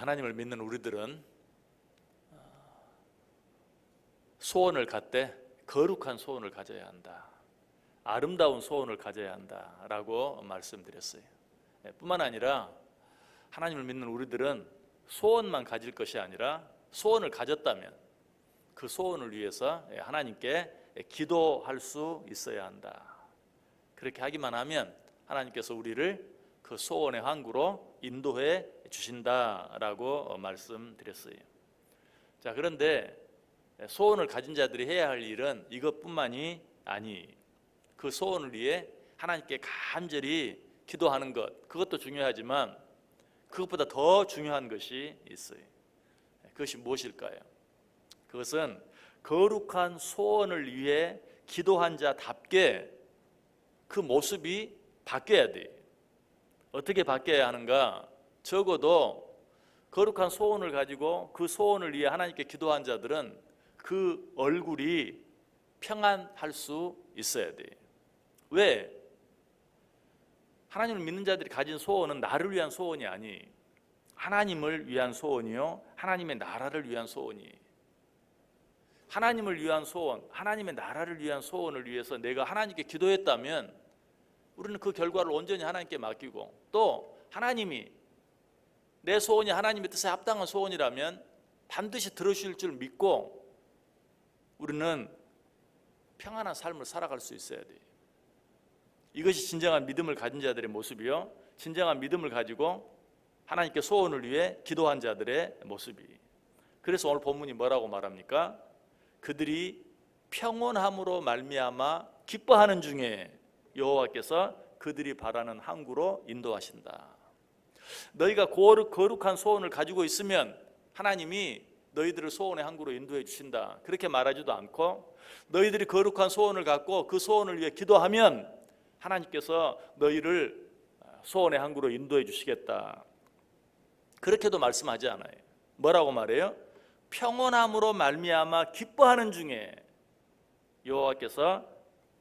하나님을 믿는 우리들은 소원을 갖되 거룩한 소원을 가져야 한다, 아름다운 소원을 가져야 한다라고 말씀드렸어요. 뿐만 아니라 하나님을 믿는 우리들은 소원만 가질 것이 아니라 소원을 가졌다면 그 소원을 위해서 하나님께 기도할 수 있어야 한다. 그렇게 하기만 하면 하나님께서 우리를 그 소원의 항구로 인도해 주신다라고 말씀드렸어요. 자, 그런데 소원을 가진 자들이 해야 할 일은 이것뿐만이 아니, 그 소원을 위해 하나님께 간절히 기도하는 것, 그것도 중요하지만 그것보다 더 중요한 것이 있어요. 그것이 무엇일까요? 그것은 거룩한 소원을 위해 기도한 자답게 그 모습이 바뀌어야 돼요. 어떻게 바뀌어야 하는가? 적어도 거룩한 소원을 가지고 그 소원을 위해 하나님께 기도한 자들은 그 얼굴이 평안할 수 있어야 돼요. 왜? 하나님을 믿는 자들이 가진 소원은 나를 위한 소원이 아니, 하나님을 위한 소원이요, 하나님의 나라를 위한 소원이. 하나님을 위한 소원, 하나님의 나라를 위한 소원을 위해서 내가 하나님께 기도했다면 우리는 그 결과를 온전히 하나님께 맡기고, 또 하나님이 내 소원이 하나님의 뜻에 합당한 소원이라면 반드시 들어주실 줄 믿고 우리는 평안한 삶을 살아갈 수 있어야 돼요. 이것이 진정한 믿음을 가진 자들의 모습이요, 진정한 믿음을 가지고 하나님께 소원을 위해 기도한 자들의 모습이. 그래서 오늘 본문이 뭐라고 말합니까? 그들이 평온함으로 말미암아 기뻐하는 중에 여호와께서 그들이 바라는 항구로 인도하신다. 너희가 거룩한 소원을 가지고 있으면 하나님이 너희들을 소원의 항구로 인도해 주신다, 그렇게 말하지도 않고, 너희들이 거룩한 소원을 갖고 그 소원을 위해 기도하면 하나님께서 너희를 소원의 항구로 인도해 주시겠다, 그렇게도 말씀하지 않아요. 뭐라고 말해요? 평온함으로 말미암아 기뻐하는 중에 여호와께서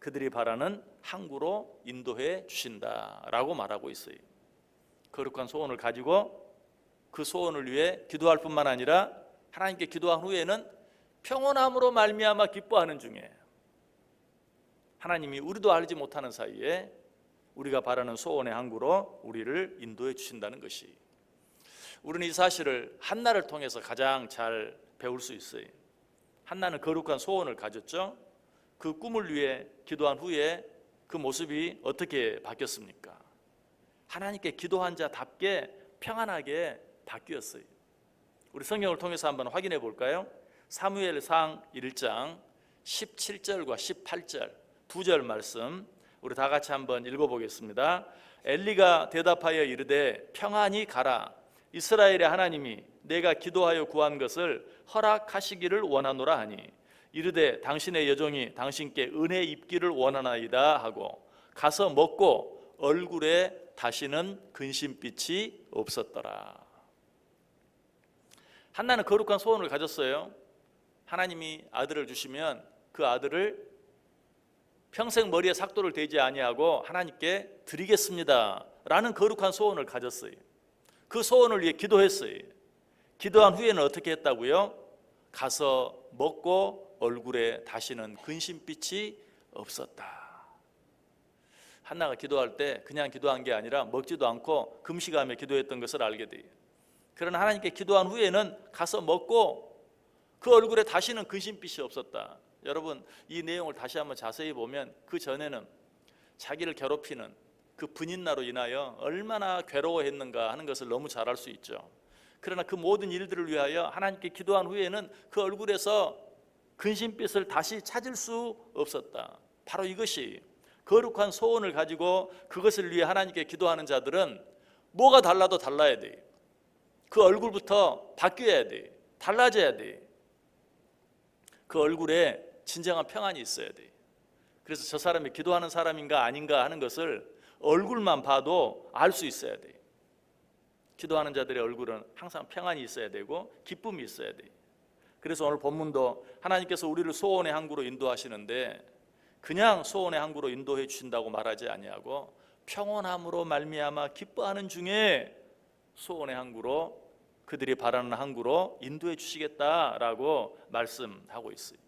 그들이 바라는 항구로 인도해 주신다라고 말하고 있어요. 거룩한 소원을 가지고 그 소원을 위해 기도할 뿐만 아니라 하나님께 기도한 후에는 평온함으로 말미암아 기뻐하는 중에 하나님이 우리도 알지 못하는 사이에 우리가 바라는 소원의 항구로 우리를 인도해 주신다는 것이, 우리는 이 사실을 한나를 통해서 가장 잘 배울 수 있어요. 한나는 거룩한 소원을 가졌죠. 그 꿈을 위해 기도한 후에 그 모습이 어떻게 바뀌었습니까? 하나님께 기도한 자답게 평안하게 바뀌었어요. 우리 성경을 통해서 한번 확인해 볼까요? 사무엘상 1장 17절과 18절 두 절 말씀 우리 다 같이 한번 읽어보겠습니다. 엘리가 대답하여 이르되 평안히 가라. 이스라엘의 하나님이 내가 기도하여 구한 것을 허락하시기를 원하노라 하니 이르되 당신의 여종이 당신께 은혜 입기를 원하나이다 하고 가서 먹고 얼굴에 다시는 근심빛이 없었더라. 한나는 거룩한 소원을 가졌어요. 하나님이 아들을 주시면 그 아들을 평생 머리에 삭도를 대지 아니하고 하나님께 드리겠습니다 라는 거룩한 소원을 가졌어요. 그 소원을 위해 기도했어요. 기도한 후에는 어떻게 했다고요? 가서 먹고 얼굴에 다시는 근심빛이 없었다. 한나가 기도할 때 그냥 기도한 게 아니라 먹지도 않고 금식하며 기도했던 것을 알게 돼요. 그러나 하나님께 기도한 후에는 가서 먹고 그 얼굴에 다시는 근심빛이 없었다. 여러분, 이 내용을 다시 한번 자세히 보면 그 전에는 자기를 괴롭히는 그 분인나로 인하여 얼마나 괴로워했는가 하는 것을 너무 잘 알 수 있죠. 그러나 그 모든 일들을 위하여 하나님께 기도한 후에는 그 얼굴에서 근심빛을 다시 찾을 수 없었다. 바로 이것이 거룩한 소원을 가지고 그것을 위해 하나님께 기도하는 자들은 뭐가 달라도 달라야 돼요. 그 얼굴부터 바뀌어야 돼요. 달라져야 돼요. 그 얼굴에 진정한 평안이 있어야 돼요. 그래서 저 사람이 기도하는 사람인가 아닌가 하는 것을 얼굴만 봐도 알 수 있어야 돼요. 기도하는 자들의 얼굴은 항상 평안이 있어야 되고 기쁨이 있어야 돼요. 그래서 오늘 본문도 하나님께서 우리를 소원의 항구로 인도하시는데 그냥 소원의 항구로 인도해 주신다고 말하지 아니하고 평온함으로 말미암아 기뻐하는 중에 소원의 항구로 그들이 바라는 항구로 인도해 주시겠다라고 말씀하고 있어요.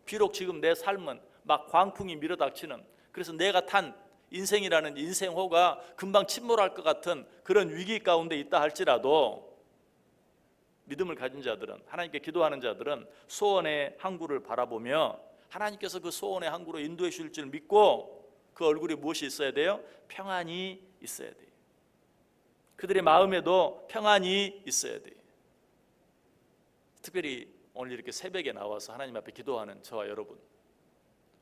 비록 지금 내 삶은 막 광풍이 밀어닥치는, 그래서 내가 탄 인생이라는 인생호가 금방 침몰할 것 같은 그런 위기 가운데 있다 할지라도 믿음을 가진 자들은, 하나님께 기도하는 자들은 소원의 항구를 바라보며 하나님께서 그 소원의 항구로 인도해 주실 줄 믿고 그 얼굴에 무엇이 있어야 돼요? 평안이 있어야 돼요. 그들의 마음에도 평안이 있어야 돼요. 특별히 오늘 이렇게 새벽에 나와서 하나님 앞에 기도하는 저와 여러분,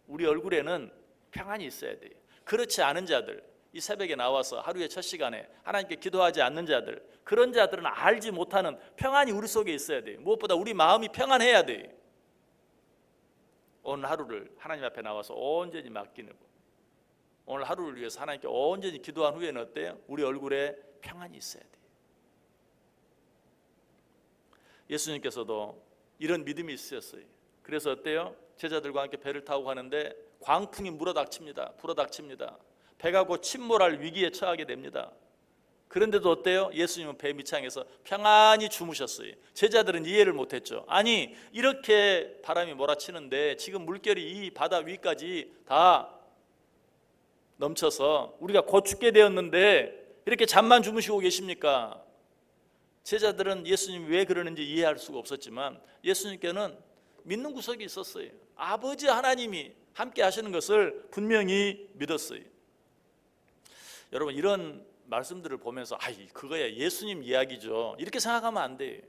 우리 얼굴에는 평안이 있어야 돼요. 그렇지 않은 자들, 이 새벽에 나와서 하루의 첫 시간에 하나님께 기도하지 않는 자들, 그런 자들은 알지 못하는 평안이 우리 속에 있어야 돼요. 무엇보다 우리 마음이 평안해야 돼요. 오늘 하루를 하나님 앞에 나와서 온전히 맡기는 것, 오늘 하루를 위해서 하나님께 온전히 기도한 후에는 어때요? 우리 얼굴에 평안이 있어야 돼요. 예수님께서도 이런 믿음이 있으셨어요. 그래서 어때요? 제자들과 함께 배를 타고 가는데 광풍이 불어닥칩니다. 배가 곧 침몰할 위기에 처하게 됩니다. 그런데도 어때요? 예수님은 배 밑창에서 평안히 주무셨어요. 제자들은 이해를 못했죠. 아니, 이렇게 바람이 몰아치는데 지금 물결이 이 바다 위까지 다 넘쳐서 우리가 곧 죽게 되었는데 이렇게 잠만 주무시고 계십니까? 제자들은 예수님이 왜 그러는지 이해할 수가 없었지만 예수님께는 믿는 구석이 있었어요. 아버지 하나님이 함께 하시는 것을 분명히 믿었어요. 여러분, 이런 말씀들을 보면서 그거야 예수님 이야기죠, 이렇게 생각하면 안 돼요.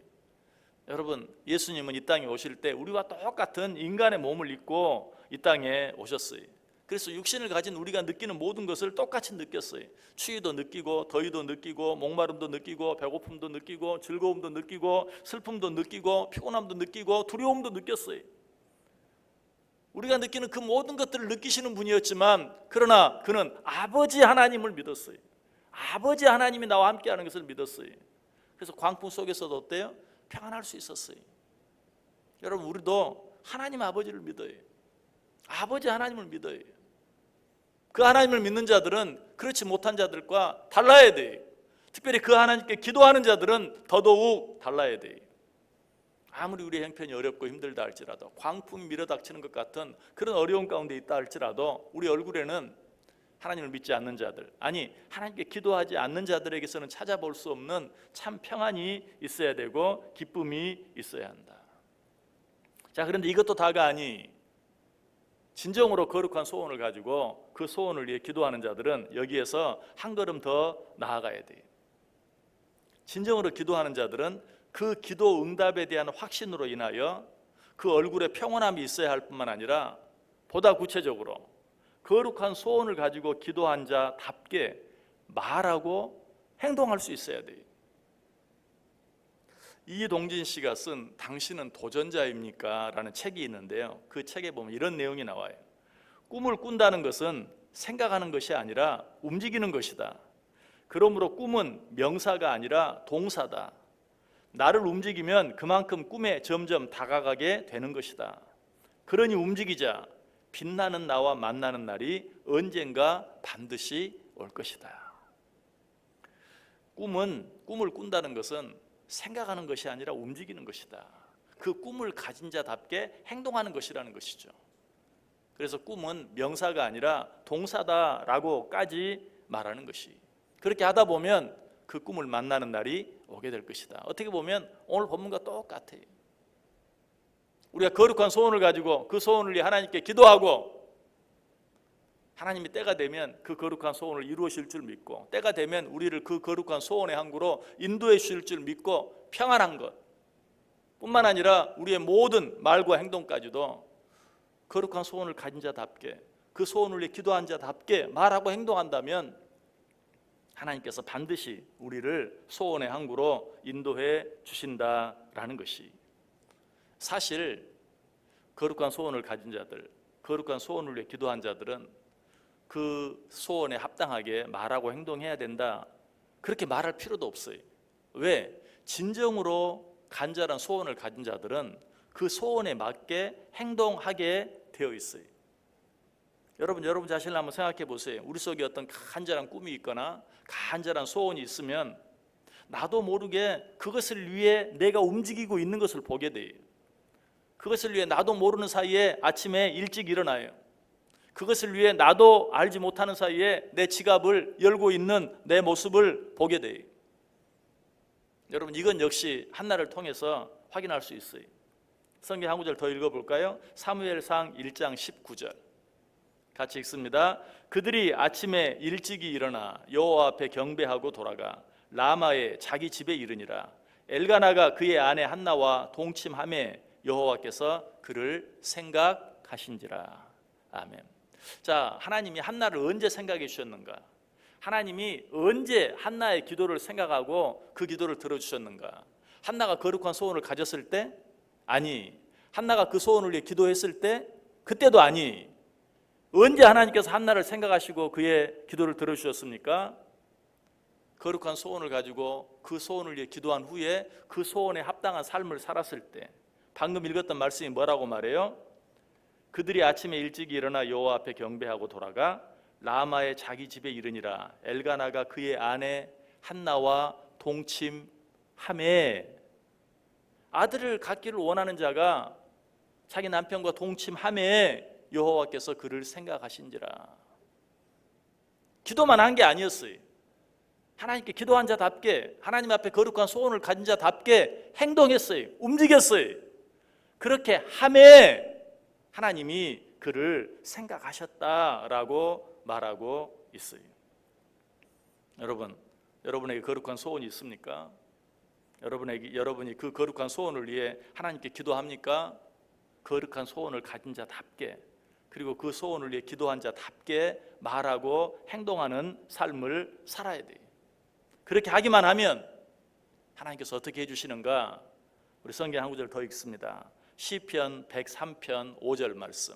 여러분, 예수님은 이 땅에 오실 때 우리와 똑같은 인간의 몸을 입고 이 땅에 오셨어요. 그래서 육신을 가진 우리가 느끼는 모든 것을 똑같이 느꼈어요. 추위도 느끼고 더위도 느끼고 목마름도 느끼고 배고픔도 느끼고 즐거움도 느끼고 슬픔도 느끼고 피곤함도 느끼고 두려움도 느꼈어요. 우리가 느끼는 그 모든 것들을 느끼시는 분이었지만, 그러나 그는 아버지 하나님을 믿었어요. 아버지 하나님이 나와 함께하는 것을 믿었어요. 그래서 광풍 속에서도 어때요? 평안할 수 있었어요. 여러분, 우리도 하나님 아버지를 믿어요. 아버지 하나님을 믿어요. 그 하나님을 믿는 자들은 그렇지 못한 자들과 달라야 돼요. 특별히 그 하나님께 기도하는 자들은 더더욱 달라야 돼요. 아무리 우리 형편이 어렵고 힘들다 할지라도, 광풍이 밀어닥치는 것 같은 그런 어려운 가운데 있다 할지라도 우리 얼굴에는 하나님을 믿지 않는 자들, 아니 하나님께 기도하지 않는 자들에게서는 찾아볼 수 없는 참 평안이 있어야 되고 기쁨이 있어야 한다. 자, 그런데 이것도 다가 아니, 진정으로 거룩한 소원을 가지고 그 소원을 위해 기도하는 자들은 여기에서 한 걸음 더 나아가야 돼요. 진정으로 기도하는 자들은 그 기도 응답에 대한 확신으로 인하여 그 얼굴에 평온함이 있어야 할 뿐만 아니라 보다 구체적으로 거룩한 소원을 가지고 기도한 자답게 말하고 행동할 수 있어야 돼요. 이동진 씨가 쓴 당신은 도전자입니까? 라는 책이 있는데요, 그 책에 보면 이런 내용이 나와요. 꿈을 꾼다는 것은 생각하는 것이 아니라 움직이는 것이다. 그러므로 꿈은 명사가 아니라 동사다. 나를 움직이면 그만큼 꿈에 점점 다가가게 되는 것이다. 그러니 움직이자. 빛나는 나와 만나는 날이 언젠가 반드시 올 것이다. 꿈을 꾼다는 것은 생각하는 것이 아니라 움직이는 것이다. 그 꿈을 가진 자답게 행동하는 것이라는 것이죠. 그래서 꿈은 명사가 아니라 동사다라고까지 말하는 것이, 그렇게 하다 보면 그 꿈을 만나는 날이 오게 될 것이다. 어떻게 보면 오늘 본문과 똑같아요. 우리가 거룩한 소원을 가지고 그 소원을 위해 하나님께 기도하고 하나님이 때가 되면 그 거룩한 소원을 이루실 줄 믿고, 때가 되면 우리를 그 거룩한 소원의 항구로 인도해 주실 줄 믿고 평안한 것 뿐만 아니라 우리의 모든 말과 행동까지도 거룩한 소원을 가진 자답게, 그 소원을 위해 기도한 자답게 말하고 행동한다면 하나님께서 반드시 우리를 소원의 항구로 인도해 주신다라는 것이, 사실 거룩한 소원을 가진 자들, 거룩한 소원을 위해 기도한 자들은 그 소원에 합당하게 말하고 행동해야 된다, 그렇게 말할 필요도 없어요. 왜? 진정으로 간절한 소원을 가진 자들은 그 소원에 맞게 행동하게 되어 있어요. 여러분 자신을 한번 생각해 보세요. 우리 속에 어떤 간절한 꿈이 있거나 간절한 소원이 있으면 나도 모르게 그것을 위해 내가 움직이고 있는 것을 보게 돼요. 그것을 위해 나도 모르는 사이에 아침에 일찍 일어나요. 그것을 위해 나도 알지 못하는 사이에 내 지갑을 열고 있는 내 모습을 보게 돼요. 여러분, 이건 역시 한나를 통해서 확인할 수 있어요. 성경 한 구절 더 읽어볼까요? 사무엘상 1장 19절 같이 읽습니다. 그들이 아침에 일찍이 일어나 여호와 앞에 경배하고 돌아가 라마에 자기 집에 이르니라. 엘가나가 그의 아내 한나와 동침하매 여호와께서 그를 생각하신지라. 아멘. 자, 하나님이 한나를 언제 생각해 주셨는가? 하나님이 언제 한나의 기도를 생각하고 그 기도를 들어주셨는가? 한나가 거룩한 소원을 가졌을 때? 아니. 한나가 그 소원을 위해 기도했을 때? 그때도 아니. 언제 하나님께서 한나를 생각하시고 그의 기도를 들어주셨습니까? 거룩한 소원을 가지고 그 소원을 위해 기도한 후에 그 소원에 합당한 삶을 살았을 때. 방금 읽었던 말씀이 뭐라고 말해요? 그들이 아침에 일찍 일어나 여호와 앞에 경배하고 돌아가 라마의 자기 집에 이르니라. 엘가나가 그의 아내 한나와 동침하매. 아들을 갖기를 원하는 자가 자기 남편과 동침하매 여호와께서 그를 생각하신지라. 기도만 한 게 아니었어요. 하나님께 기도한 자답게, 하나님 앞에 거룩한 소원을 가진 자답게 행동했어요. 움직였어요. 그렇게 하매 하나님이 그를 생각하셨다라고 말하고 있어요. 여러분에게 거룩한 소원이 있습니까? 여러분이 그 거룩한 소원을 위해 하나님께 기도합니까? 거룩한 소원을 가진 자답게, 그리고 그 소원을 위해 기도한 자답게 말하고 행동하는 삶을 살아야 돼요. 그렇게 하기만 하면 하나님께서 어떻게 해주시는가? 우리 성경 한 구절 더 읽습니다. 시편 103편 5절 말씀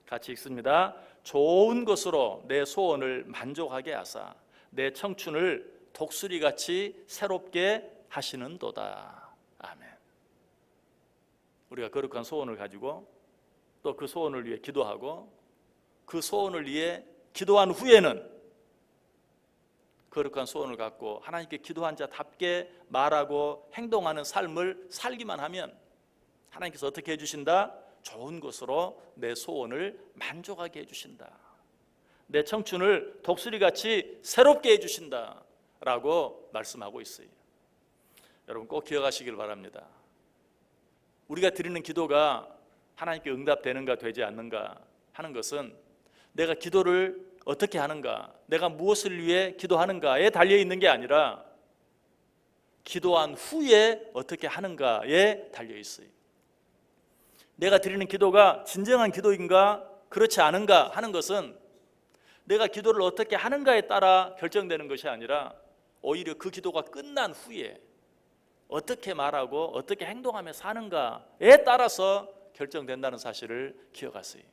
같이 읽습니다. 좋은 것으로 내 소원을 만족하게 하사 내 청춘을 독수리같이 새롭게 하시는도다. 아멘. 우리가 거룩한 소원을 가지고 또 그 소원을 위해 기도하고 그 소원을 위해 기도한 후에는 거룩한 소원을 갖고 하나님께 기도한 자답게 말하고 행동하는 삶을 살기만 하면 하나님께서 어떻게 해주신다? 좋은 것으로 내 소원을 만족하게 해주신다. 내 청춘을 독수리같이 새롭게 해주신다 라고 말씀하고 있어요. 여러분 꼭 기억하시길 바랍니다. 우리가 드리는 기도가 하나님께 응답되는가 되지 않는가 하는 것은 내가 기도를 어떻게 하는가, 내가 무엇을 위해 기도하는가에 달려있는 게 아니라 기도한 후에 어떻게 하는가에 달려있어요. 내가 드리는 기도가 진정한 기도인가 그렇지 않은가 하는 것은 내가 기도를 어떻게 하는가에 따라 결정되는 것이 아니라 오히려 그 기도가 끝난 후에 어떻게 말하고 어떻게 행동하며 사는가에 따라서 결정된다는 사실을 기억하세요.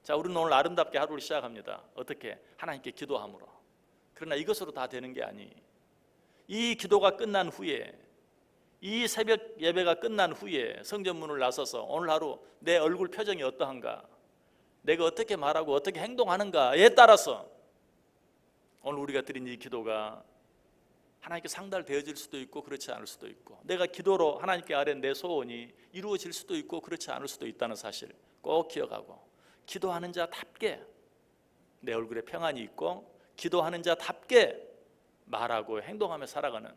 자, 우리는 오늘 아름답게 하루를 시작합니다. 어떻게? 하나님께 기도함으로. 그러나 이것으로 다 되는 게 아니. 이 기도가 끝난 후에, 이 새벽 예배가 끝난 후에 성전문을 나서서 오늘 하루 내 얼굴 표정이 어떠한가, 내가 어떻게 말하고 어떻게 행동하는가에 따라서 오늘 우리가 드린 이 기도가 하나님께 상달되어질 수도 있고 그렇지 않을 수도 있고, 내가 기도로 하나님께 아뢰는 내 소원이 이루어질 수도 있고 그렇지 않을 수도 있다는 사실 꼭 기억하고, 기도하는 자답게 내 얼굴에 평안이 있고 기도하는 자답게 말하고 행동하며 살아가는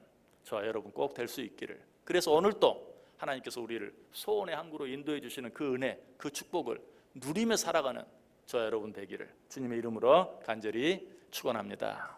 저와 여러분 꼭 될 수 있기를. 그래서 오늘도 하나님께서 우리를 소원의 항구로 인도해 주시는 그 은혜, 그 축복을 누리며 살아가는 저와 여러분 되기를 주님의 이름으로 간절히 축원합니다.